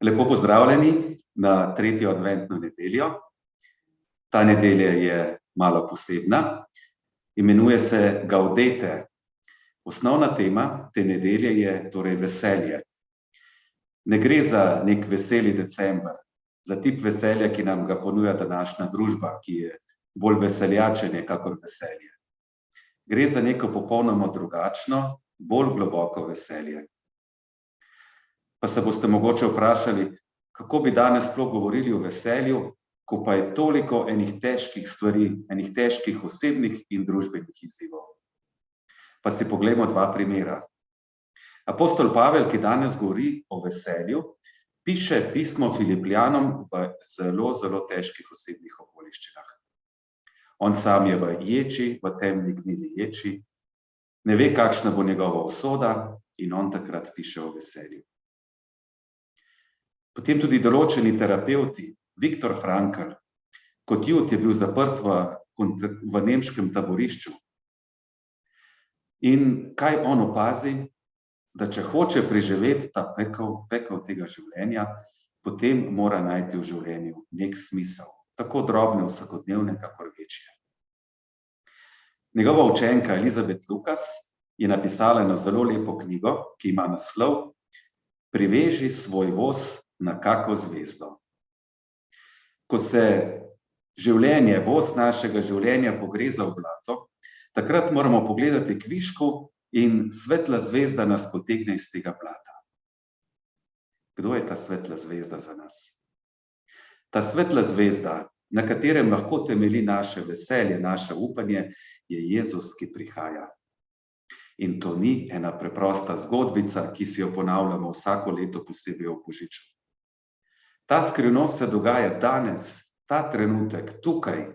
Lepo pozdravljeni na tretjo adventno nedeljo. Ta nedelja je malo posebna, imenuje se Gaudete. Osnovna tema te nedelje je torej veselje. Ne gre za nek veseli december, za tip veselja, ki nam ga ponuja današnja družba, ki je bolj veseljačenje kakor veselje. Gre za neko popolnoma drugačno, bolj globoko veselje. Pa se boste mogoče vprašali, kako bi danes sploh govorili o veselju, ko pa je toliko enih težkih stvari, enih težkih osebnih in družbenih izzivov. Pa si poglejmo dva primera. Apostol Pavel, ki danes govori o veselju, piše pismo Filipljanom v zelo, zelo težkih osebnih okoliščinah. On sam je v ječi, v temni gnili ječi, ne ve, kakšna bo njegova usoda, in on takrat piše o veselju. Potem tudi določeni terapevti, Viktor Frankl, kot Jud je bil zaprt v nemškem taborišču. In kaj on opazi? Da če hoče preživeti ta pekel tega življenja, potem mora najti v življenju nek smisel, tako drobne, vsakodnevne, kakor večje. Njegova učenka Elizabeth Lucas je napisala eno zelo lepo knjigo, ki ima naslov Priveži svoj voz na kako zvezdo. Ko se življenje, voz našega življenja pogreza v blato, takrat moramo pogledati kvišku in svetla zvezda nas potegne iz tega blata. Kdo je ta svetla zvezda za nas? Ta svetla zvezda, na katerem lahko temelji naše veselje, naše upanje, je Jezus, ki prihaja. In to ni ena preprosta zgodbica, ki si jo ponavljamo vsako leto posebej ob božiču. Ta skrivnost se dogaja danes, ta trenutek, tukaj,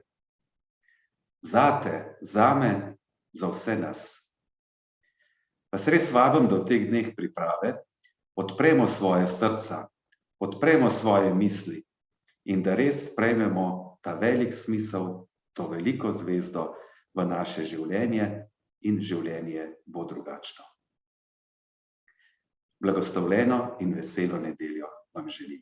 zate, zame, za vse nas. Vas res vabim, da v teh dneh priprave odpremo svoje srca, odpremo svoje misli in da res sprejmemo ta velik smisel, to veliko zvezdo v naše življenje in življenje bo drugačno. Blagoslovljeno in veselo nedeljo vam želim.